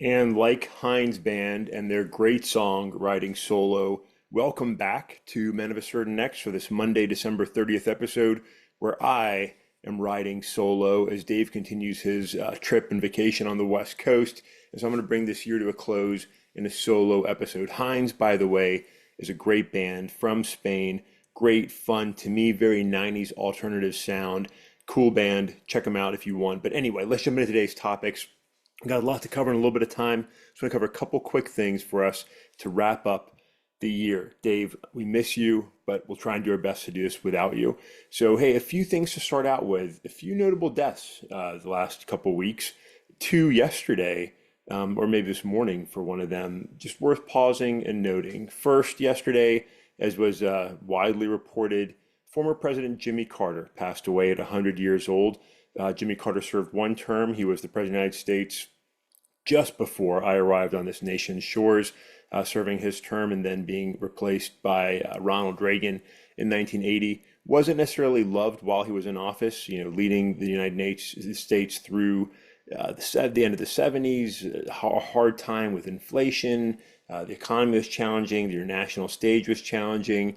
And like Heinz Band and their great song Riding Solo, welcome back to Men of a Certain X for this Monday, December 30th episode, where I am riding solo as Dave continues his trip and vacation on the West Coast. And so I'm going to bring this year to a close in a solo episode. Heinz, by the way, is a great band from Spain. Great fun, to me, very 90s alternative sound. Cool band. Check them out if you want. But anyway, let's jump into today's topics. We've got a lot to cover in a little bit of time. Just want to cover a couple quick things for us to wrap up the year. Dave, we miss you, but we'll try and do our best to do this without you. So, hey, a few things to start out with. A few notable deaths the last couple weeks. Two yesterday, or maybe this morning for one of them. Just worth pausing and noting. First, yesterday, as was widely reported, former President Jimmy Carter passed away at 100 years old. Jimmy Carter served one term. He was the President of the United States just before I arrived on this nation's shores, serving his term and then being replaced by Ronald Reagan in 1980. Wasn't necessarily loved while he was in office, leading the United States through the end of the 70s, a hard time with inflation. The economy was challenging. The international stage was challenging.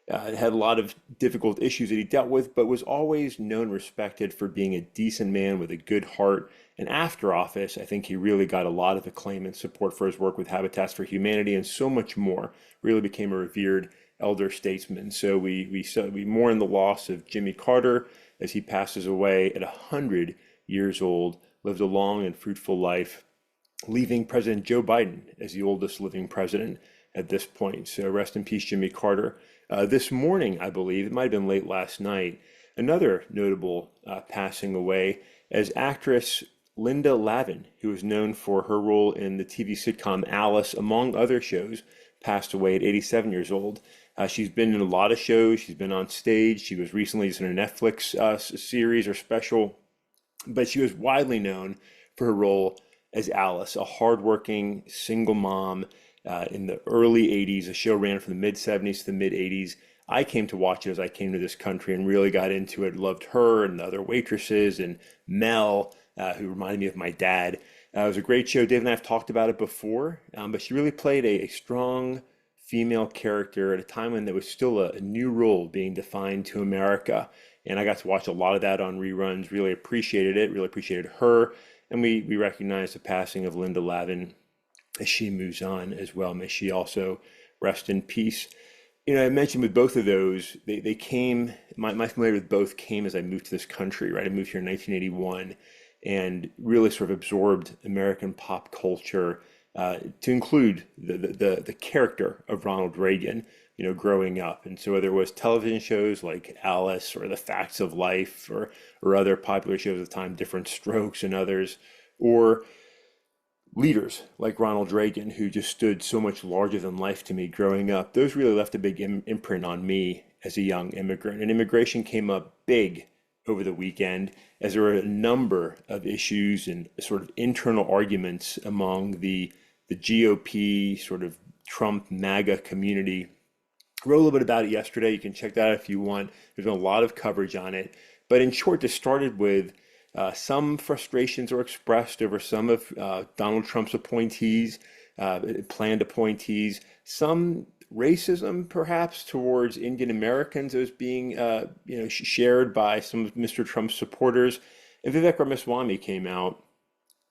Had a lot of difficult issues that he dealt with, but was always known and respected for being a decent man with a good heart. And after office, I think he really got a lot of acclaim and support for his work with Habitats for Humanity and so much more. Really became a revered elder statesman. So we mourn the loss of Jimmy Carter as he passes away at 100 years old, lived a long and fruitful life, leaving President Joe Biden as the oldest living president at this point. So rest in peace, Jimmy Carter. This morning, I believe, it might have been late last night, another notable passing away as actress Linda Lavin, who is known for her role in the TV sitcom Alice, among other shows, passed away at 87 years old. She's been in a lot of shows. She's been on stage. She was recently just in a Netflix series or special, but she was widely known for her role as Alice, a hardworking single mom in the early 80s. The show ran from the mid 70s to the mid 80s. I came to watch it as I came to this country and really got into it. Loved her and the other waitresses and Mel, who reminded me of my dad. It was a great show. Dave and I have talked about it before, but she really played a strong female character at a time when there was still a new role being defined to America. And I got to watch a lot of that on reruns. Really appreciated it. Really appreciated her. And we recognize the passing of Linda Lavin as she moves on as well. May she also rest in peace. I mentioned with both of those, they came, my familiarity with both came as I moved to this country, right? I moved here in 1981 and really sort of absorbed American pop culture to include the character of Ronald Reagan, growing up. And so whether it was television shows like Alice or The Facts of Life or other popular shows at the time, Different Strokes and others, or leaders like Ronald Reagan, who just stood so much larger than life to me growing up, those really left a big imprint on me as a young immigrant. And immigration came up big over the weekend as there were a number of issues and sort of internal arguments among the GOP, sort of Trump MAGA community. Wrote a little bit about it yesterday. You can check that out if you want. There's been a lot of coverage on it. But in short, this started with some frustrations were expressed over some of Donald Trump's appointees, planned appointees, some racism perhaps towards Indian Americans as being shared by some of Mr. Trump's supporters. And Vivek Ramaswamy came out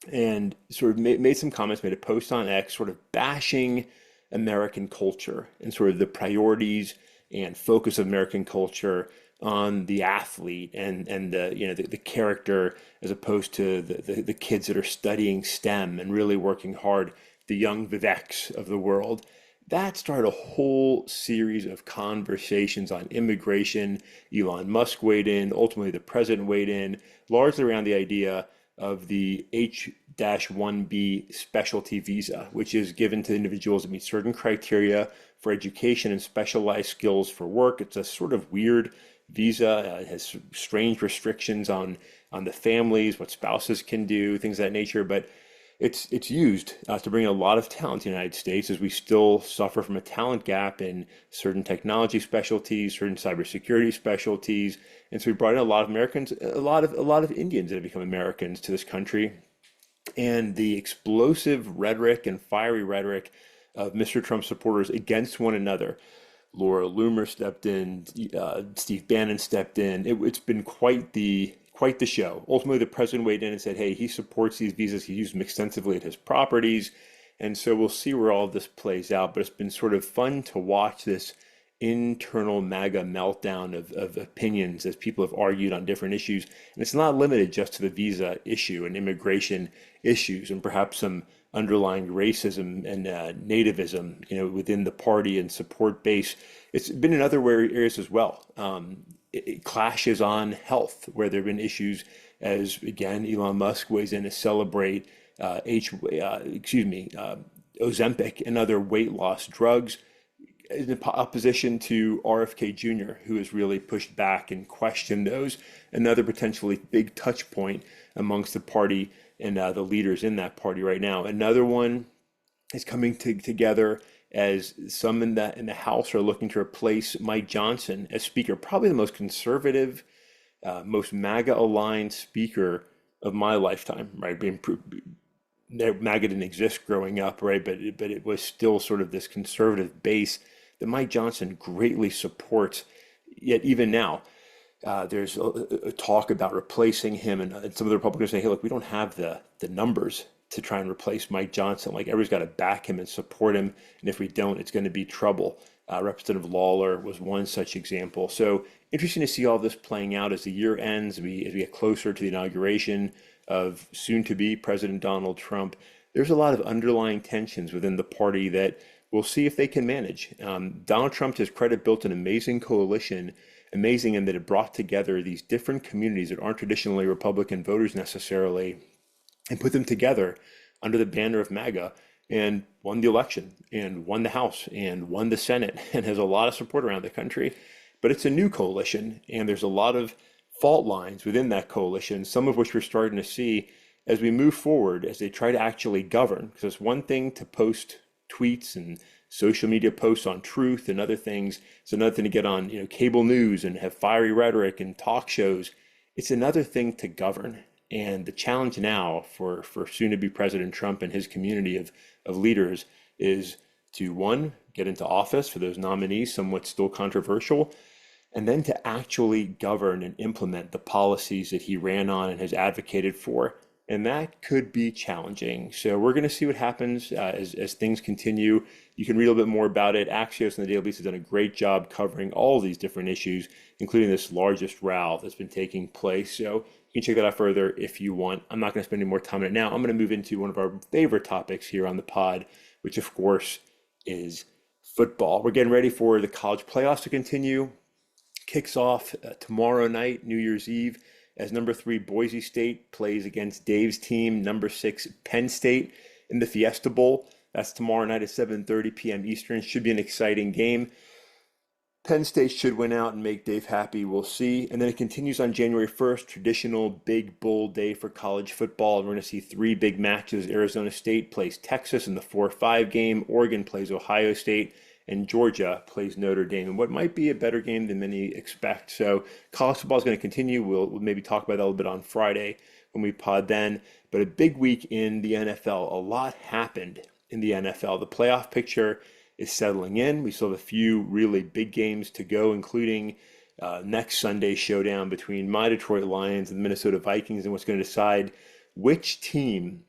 and sort of made some comments, made a post on X, sort of bashing American culture and sort of the priorities and focus of American culture on the athlete and the character as opposed to the kids that are studying STEM and really working hard, the young Viveks of the world. That started a whole series of conversations on immigration. Elon Musk weighed in, ultimately the president weighed in, largely around the idea of the H-1B specialty visa, which is given to individuals that meet certain criteria for education and specialized skills for work. It's a sort of weird visa. It has strange restrictions on the families, what spouses can do, things of that nature. But it's used to bring a lot of talent to the United States as we still suffer from a talent gap in certain technology specialties, certain cybersecurity specialties. And so we brought in a lot of Americans, a lot of Indians that have become Americans to this country. and the explosive rhetoric and fiery rhetoric of Mr. Trump supporters against one another. Laura Loomer stepped in, Steve Bannon stepped in. It's been quite the show. Ultimately, the president weighed in and said, "Hey, he supports these visas. He used them extensively at his properties." And so we'll see where all of this plays out. But it's been sort of fun to watch this internal MAGA meltdown of opinions as people have argued on different issues. And it's not limited just to the visa issue and immigration issues and perhaps some underlying racism and nativism, within the party and support base. It's been in other areas as well. It clashes on health, where there have been issues as, again, Elon Musk weighs in to celebrate Ozempic and other weight loss drugs in opposition to RFK Jr., who has really pushed back and questioned those. Another potentially big touch point amongst the party and the leaders in that party right now. Another one is coming together as some in the House are looking to replace Mike Johnson as Speaker, probably the most conservative, most MAGA-aligned Speaker of my lifetime, right? MAGA didn't exist growing up, right? But it was still sort of this conservative base that Mike Johnson greatly supports. Yet even now, there's a talk about replacing him, and some of the Republicans say, "Hey, look, we don't have the numbers to try and replace Mike Johnson. Like, everybody's got to back him and support him, and if we don't, it's going to be trouble." Representative Lawler was one such example. So interesting to see all this playing out as the year ends, as we get closer to the inauguration of soon-to-be President Donald Trump. There's a lot of underlying tensions within the party that we'll see if they can manage. Donald Trump, to his credit, built an amazing coalition, amazing in that it brought together these different communities that aren't traditionally Republican voters necessarily, and put them together under the banner of MAGA, and won the election and won the House and won the Senate and has a lot of support around the country. But it's a new coalition, and there's a lot of fault lines within that coalition, some of which we're starting to see as we move forward, as they try to actually govern. Because it's one thing to post tweets and social media posts on truth and other things. It's another thing to get on, cable news and have fiery rhetoric and talk shows. It's another thing to govern. And the challenge now for soon-to-be President Trump and his community of leaders is to, one, get into office for those nominees, somewhat still controversial, and then to actually govern and implement the policies that he ran on and has advocated for. And that could be challenging. So we're going to see what happens as things continue. You can read a little bit more about it. Axios and the Daily Beast have done a great job covering all these different issues, including this largest row that's been taking place. So you can check that out further if you want. I'm not going to spend any more time on it now. I'm going to move into one of our favorite topics here on the pod, which of course is football. We're getting ready for the college playoffs to continue. Kicks off tomorrow night, New Year's Eve, as number 3 Boise State plays against Dave's team, number 6 Penn State, in the Fiesta Bowl. That's tomorrow night at 7:30 p.m. Eastern. Should be an exciting game. Penn State should win out and make Dave happy. We'll see. And then it continues on January 1st, traditional big bowl day for college football. We're going to see 3 big matches. Arizona State plays Texas in the 4-5 game. Oregon plays Ohio State. And Georgia plays Notre Dame in what might be a better game than many expect. So college football is going to continue. We'll maybe talk about that a little bit on Friday when we pod then. But a big week in the NFL. A lot happened in the NFL. The playoff picture is settling in. We still have a few really big games to go, including next Sunday's showdown between my Detroit Lions and the Minnesota Vikings, and what's going to decide which team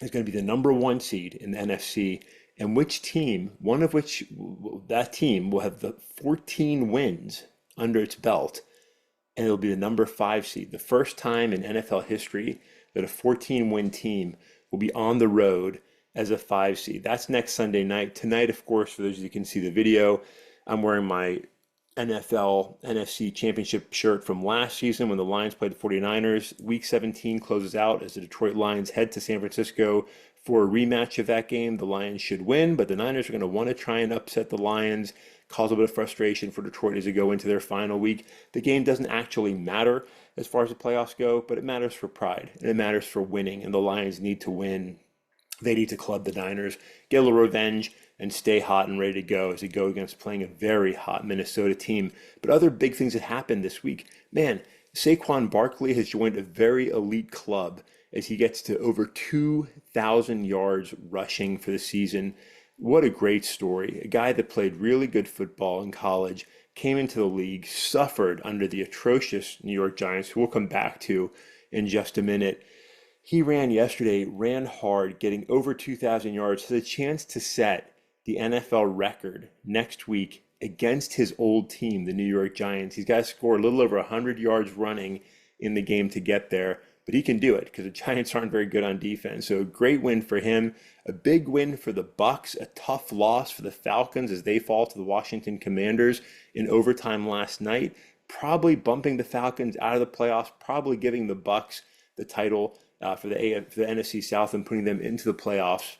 is going to be the number 1 seed in the NFC, and which team, one of which, that team will have the 14 wins under its belt, and it'll be the number 5 seed. The first time in NFL history that a 14-win team will be on the road as a 5 seed. That's next Sunday night. Tonight, of course, for those of you who can see the video, I'm wearing my NFL NFC Championship shirt from last season when the Lions played the 49ers. Week 17 closes out as the Detroit Lions head to San Francisco for a rematch of that game. The Lions should win, but the Niners are going to want to try and upset the Lions, cause a bit of frustration for Detroit as they go into their final week. The game doesn't actually matter as far as the playoffs go, but it matters for pride, and it matters for winning, and the Lions need to win. They need to club the Niners, get a little revenge, and stay hot and ready to go as they go against playing a very hot Minnesota team. But other big things that happened this week. Man, Saquon Barkley has joined a very elite club as he gets to over 2,000 yards rushing for the season. What a great story. A guy that played really good football in college, came into the league, suffered under the atrocious New York Giants, who we'll come back to in just a minute. He ran yesterday, ran hard, getting over 2,000 yards, has a chance to set the NFL record next week against his old team, the New York Giants. He's got to score a little over 100 yards running in the game to get there, but he can do it because the Giants aren't very good on defense. So a great win for him, a big win for the Bucs, a tough loss for the Falcons as they fall to the Washington Commanders in overtime last night, probably bumping the Falcons out of the playoffs, probably giving the Bucs the title for the NFC South and putting them into the playoffs.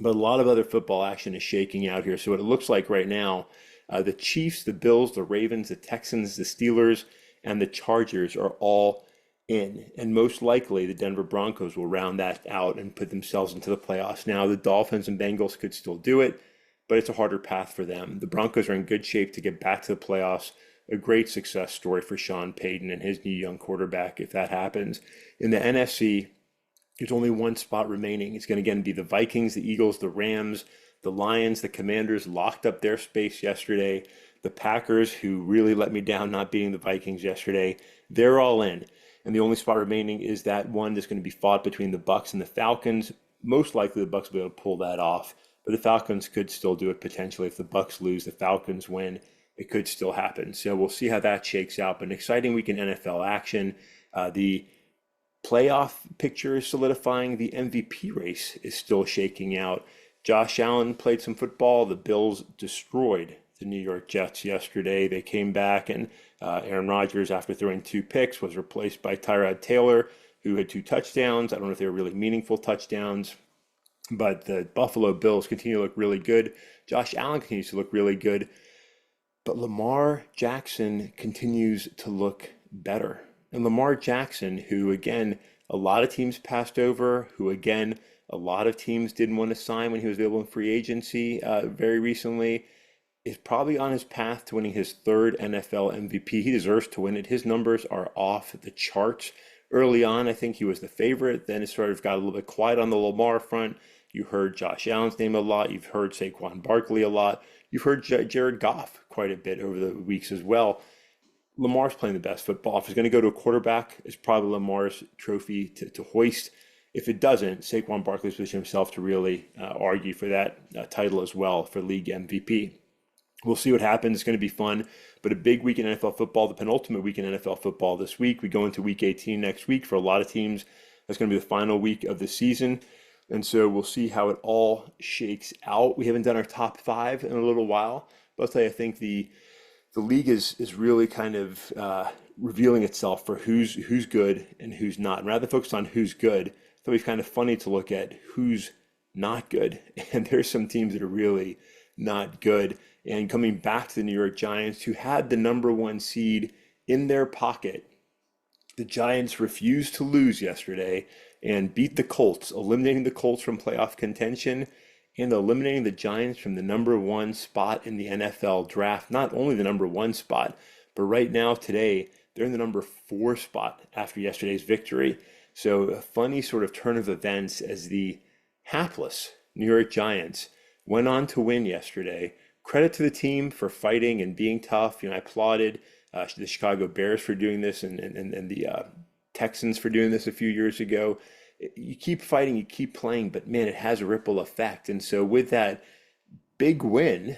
But a lot of other football action is shaking out here. So what it looks like right now, the Chiefs, the Bills, the Ravens, the Texans, the Steelers, and the Chargers are all in. And most likely the Denver Broncos will round that out and put themselves into the playoffs. Now the Dolphins and Bengals could still do it, but it's a harder path for them. The Broncos are in good shape to get back to the playoffs. A great success story for Sean Payton and his new young quarterback if that happens. In the NFC, there's only one spot remaining. It's going to again be the Vikings, the Eagles, the Rams, the Lions, the Commanders locked up their space yesterday. The Packers, who really let me down not beating the Vikings yesterday, they're all in. And the only spot remaining is that one that's going to be fought between the Bucs and the Falcons. Most likely the Bucs will be able to pull that off, but the Falcons could still do it potentially. If the Bucs lose, the Falcons win, it could still happen. So we'll see how that shakes out. But an exciting week in NFL action. The playoff picture is solidifying. The MVP race is still shaking out. Josh Allen played some football. The Bills destroyed the New York Jets yesterday. They came back, and Aaron Rodgers, after throwing 2 picks, was replaced by Tyrod Taylor, who had 2 touchdowns. I don't know if they were really meaningful touchdowns, but the Buffalo Bills continue to look really good. Josh Allen continues to look really good. But Lamar Jackson continues to look better. And Lamar Jackson, who again, a lot of teams passed over, who again, a lot of teams didn't want to sign when he was available in free agency very recently, is probably on his path to winning his 3rd NFL MVP. He deserves to win it. His numbers are off the charts. Early on, I think he was the favorite. Then it sort of got a little bit quiet on the Lamar front. You heard Josh Allen's name a lot. You've heard Saquon Barkley a lot. You've heard Jared Goff quite a bit over the weeks as well. Lamar's playing the best football. If he's going to go to a quarterback, it's probably Lamar's trophy to hoist. If it doesn't, Saquon Barkley's positioned himself to really argue for that title as well for league MVP. We'll see what happens. It's going to be fun, but a big week in NFL football, the penultimate week in NFL football this week. We go into week 18 next week. For a lot of teams, that's going to be the final week of the season. And so we'll see how it all shakes out. We haven't done our top 5 in a little while, but I'll tell you, I think the league is really kind of revealing itself for who's good and who's not. And rather than focus on who's good, I thought it was kind of funny to look at who's not good. And there's some teams that are really not good. And coming back to the New York Giants, who had the number 1 seed in their pocket, the Giants refused to lose yesterday and beat the Colts, eliminating the Colts from playoff contention and eliminating the Giants from the number 1 spot in the NFL draft. Not only the number 1 spot, but right now, today, they're in the number 4 spot after yesterday's victory. So a funny sort of turn of events as the hapless New York Giants went on to win yesterday. Credit to the team for fighting and being tough. I applauded the Chicago Bears for doing this and the Texans for doing this a few years ago. You keep fighting, you keep playing, but man, it has a ripple effect. And so with that big win,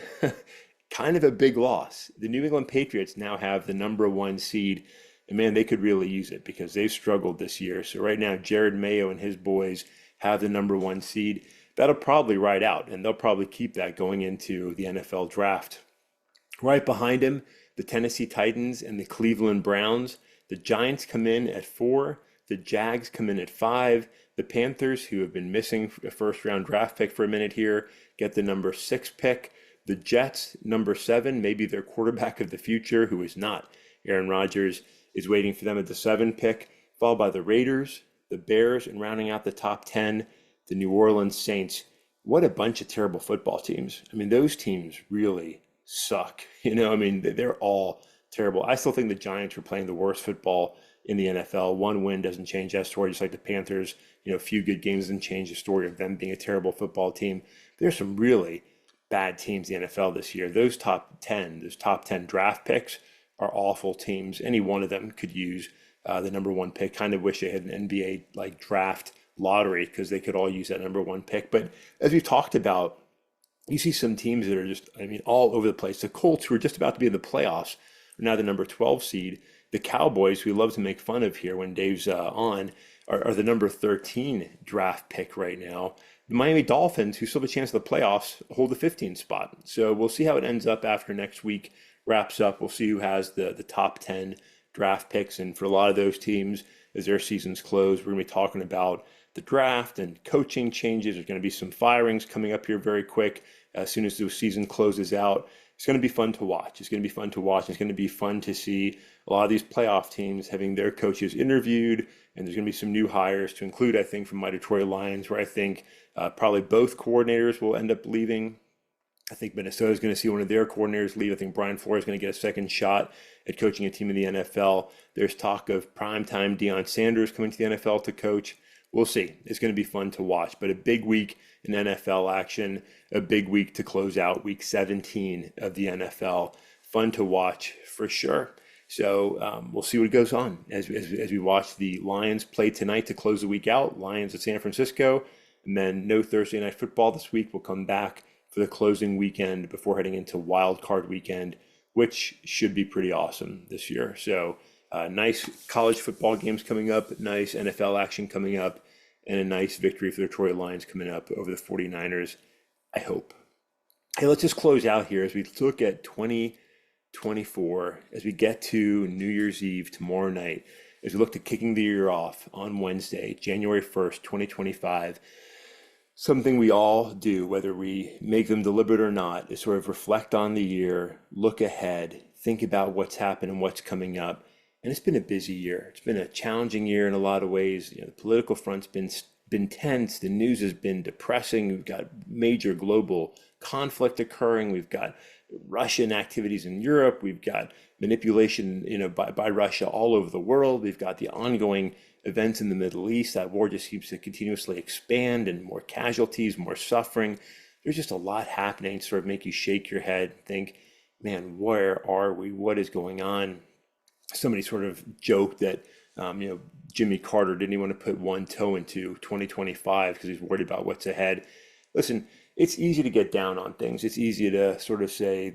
kind of a big loss, the New England Patriots now have the number 1 seed. And man, they could really use it because they've struggled this year. So right now, Jared Mayo and his boys have the number 1 seed. That'll probably ride out, and they'll probably keep that going into the NFL draft. Right behind him, the Tennessee Titans and the Cleveland Browns. The Giants come in at 4. The Jags come in at 5. The Panthers, who have been missing a first-round draft pick for a minute here, get the number 6 pick. The Jets, number 7, maybe their quarterback of the future, who is not Aaron Rodgers, is waiting for them at the 7 pick, followed by the Raiders, the Bears, and rounding out the top 10, the New Orleans Saints. What a bunch of terrible football teams. I mean, those teams really suck. They're all terrible. I still think the Giants are playing the worst football in the NFL. One win doesn't change that story, just like the Panthers, a few good games doesn't change the story of them being a terrible football team. There's some really bad teams in the NFL this year. Those top 10 draft picks are awful teams. Any one of them could use the number one pick. Kind of wish they had an NBA like draft lottery because they could all use that number one pick. But as we've talked about, you see some teams that are just, all over the place. The Colts, who are just about to be in the playoffs, are now the number 12 seed. The Cowboys, who we love to make fun of here when Dave's on, are the number 13 draft pick right now. The Miami Dolphins, who still have a chance at the playoffs, hold the 15th spot. So we'll see how it ends up after next week wraps up. We'll see who has the top 10 draft picks. And for a lot of those teams, as their seasons close, we're going to be talking about the draft and coaching changes. There's going to be some firings coming up here very quick as soon as the season closes out. It's going to be fun to watch. It's going to be fun to watch. It's going to be fun to see a lot of these playoff teams having their coaches interviewed, and there's going to be some new hires to include, I think, from my Detroit Lions, where I think probably both coordinators will end up leaving. I think Minnesota is going to see one of their coordinators leave. I think Brian Flores is going to get a second shot at coaching a team in the NFL. There's talk of primetime Deion Sanders coming to the NFL to coach. We'll see. It's going to be fun to watch, but a big week in NFL action, a big week to close out week 17 of the NFL. Fun to watch for sure. So we'll see what goes on as we watch the Lions play tonight to close the week out. Lions at San Francisco, and then no Thursday night football this week. We'll come back for the closing weekend before heading into wild card weekend, which should be pretty awesome this year. So nice college football games coming up, nice NFL action coming up, and a nice victory for the Detroit Lions coming up over the 49ers, I hope. Hey, let's just close out here as we look at 2024, as we get to New Year's Eve tomorrow night, as we look to kicking the year off on Wednesday, January 1st, 2025. Something we all do, whether we make them deliberate or not, is sort of reflect on the year, look ahead, think about what's happened and what's coming up. And it's been a busy year. It's been a challenging year in a lot of ways. The political front's been tense. The news has been depressing. We've got major global conflict occurring. We've got Russian activities in Europe. We've got manipulation, by Russia all over the world. We've got the ongoing events in the Middle East. That war just seems to continuously expand, and more casualties, more suffering. There's just a lot happening to sort of make you shake your head and think, man, where are we? What is going on? Somebody sort of joked that, Jimmy Carter didn't even want to put one toe into 2025 because he's worried about what's ahead. Listen, it's easy to get down on things. It's easy to sort of say,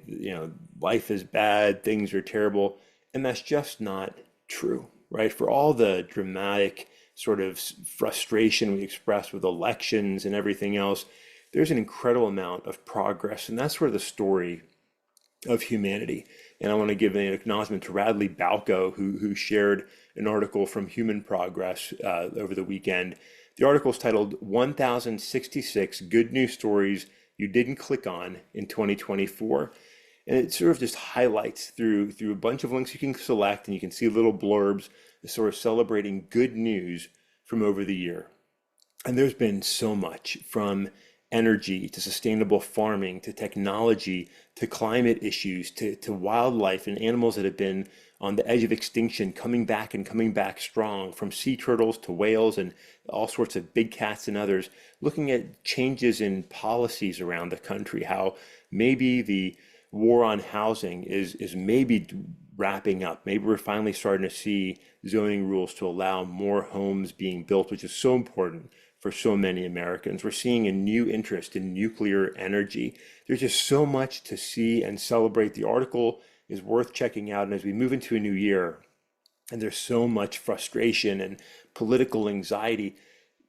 life is bad, things are terrible. And that's just not true, right? For all the dramatic sort of frustration we express with elections and everything else, there's an incredible amount of progress. And that's where the story of humanity. And I want to give an acknowledgement to Radley Balco, who shared an article from Human Progress over the weekend. The article is titled 1066 Good News Stories You Didn't Click On in 2024. And it sort of just highlights through a bunch of links you can select, and you can see little blurbs sort of celebrating good news from over the year. And there's been so much, from energy to sustainable farming to technology to climate issues to wildlife and animals that have been on the edge of extinction coming back strong, from sea turtles to whales and all sorts of big cats and others, looking at changes in policies around the country, how maybe the war on housing is maybe wrapping up. Maybe we're finally starting to see zoning rules to allow more homes being built, which is so important for so many Americans. We're seeing a new interest in nuclear energy. There's just so much to see and celebrate. The article is worth checking out. And as we move into a new year, and there's so much frustration and political anxiety,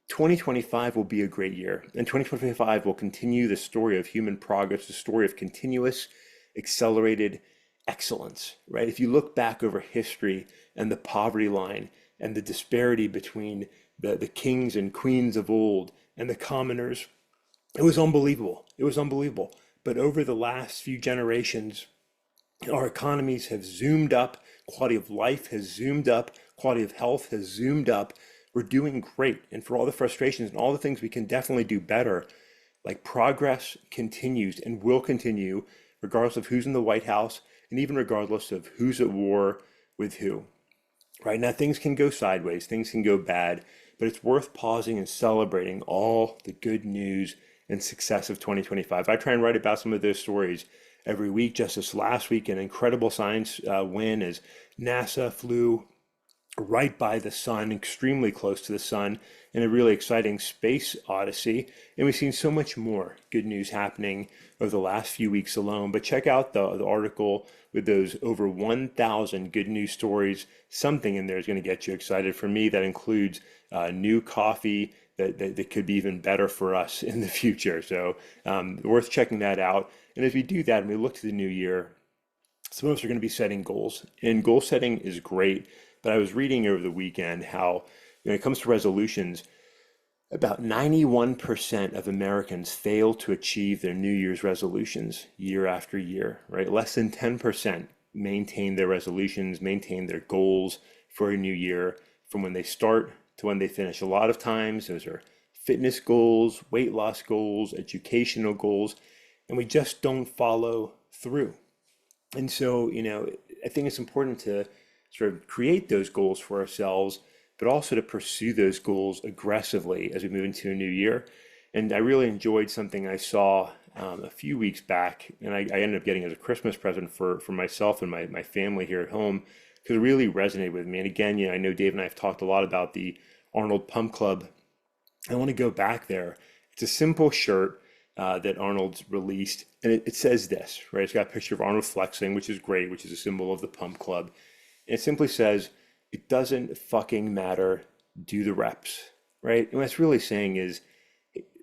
2025 will be a great year. And 2025 will continue the story of human progress, the story of continuous, accelerated excellence, right? If you look back over history and the poverty line and the disparity between the kings and queens of old and the commoners, it was unbelievable. It was unbelievable. But over the last few generations, our economies have zoomed up, quality of life has zoomed up, quality of health has zoomed up. We're doing great. And for all the frustrations and all the things we can definitely do better, like progress continues and will continue regardless of who's in the White House, and even regardless of who's at war with who. Right now, things can go sideways, things can go bad, but it's worth pausing and celebrating all the good news and success of 2025. I try and write about some of those stories every week. Just this last week, an incredible science win as NASA flew right by the sun, extremely close to the sun, in a really exciting space odyssey. And we've seen so much more good news happening over the last few weeks alone. But check out the article with those over 1,000 good news stories. Something in there is going to get you excited. For me, that includes new coffee that could be even better for us in the future. So worth checking that out. And as we do that and we look to the new year, some of us are going to be setting goals. And goal setting is great. But I was reading over the weekend how, when it comes to resolutions, about 91% of Americans fail to achieve their New Year's resolutions year after year, right? Less than 10% maintain their resolutions, maintain their goals for a new year from when they start to when they finish. A lot of times, those are fitness goals, weight loss goals, educational goals, and we just don't follow through. And so, I think it's important to sort of create those goals for ourselves, but also to pursue those goals aggressively as we move into a new year. And I really enjoyed something I saw a few weeks back, and I ended up getting as a Christmas present for myself and my family here at home, because it really resonated with me. And again, I know Dave and I have talked a lot about the Arnold Pump Club. I want to go back there. It's a simple shirt that Arnold's released, and it says this, right? It's got a picture of Arnold flexing, which is great, which is a symbol of the Pump Club. And it simply says, it doesn't fucking matter, do the reps, right? And what it's really saying is,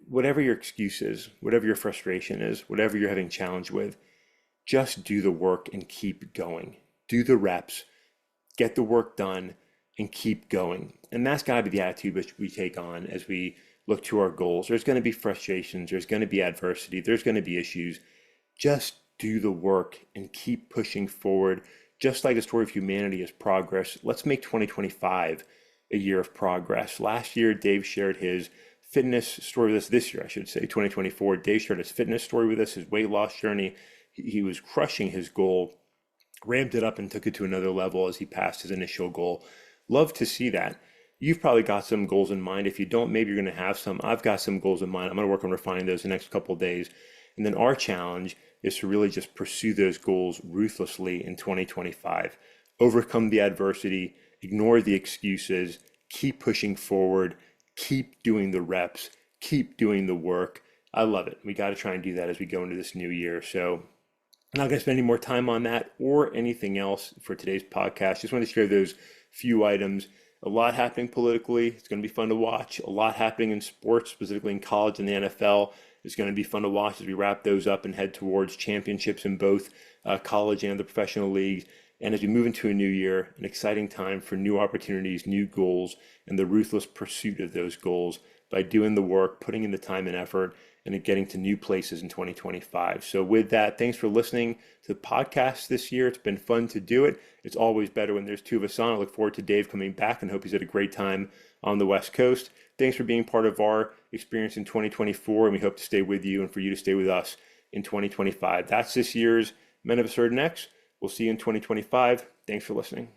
whatever your excuse is, whatever your frustration is, whatever you're having challenge with, just do the work and keep going. Do the reps, get the work done, and keep going. And that's got to be the attitude which we take on as we look to our goals. There's going to be frustrations, there's going to be adversity, there's going to be issues. Just do the work and keep pushing forward. Just like the story of humanity is progress, let's make 2025 a year of progress. Last year, Dave shared his fitness story with us. This year, I should say, 2024, Dave shared his fitness story with us, his weight loss journey. He was crushing his goal, ramped it up and took it to another level as he passed his initial goal. Love to see that. You've probably got some goals in mind. If you don't, maybe you're going to have some. I've got some goals in mind. I'm going to work on refining those the next couple of days. And then our challenge is to really just pursue those goals ruthlessly in 2025. Overcome the adversity, ignore the excuses, keep pushing forward, keep doing the reps, keep doing the work. I love it. We got to try and do that as we go into this new year. So I'm not going to spend any more time on that or anything else for today's podcast. Just want to share those few items. A lot happening politically. It's going to be fun to watch. A lot happening in sports, specifically in college and the NFL. It's going to be fun to watch as we wrap those up and head towards championships in both college and the professional leagues. And as we move into a new year, an exciting time for new opportunities, new goals, and the ruthless pursuit of those goals by doing the work, putting in the time and effort, and getting to new places in 2025. So with that, thanks for listening to the podcast this year. It's been fun to do it. It's always better when there's two of us on. I look forward to Dave coming back and hope he's had a great time on the West Coast. Thanks for being part of our experience in 2024, and we hope to stay with you and for you to stay with us in 2025. That's this year's Men of a Certain X. We'll see you in 2025. Thanks for listening.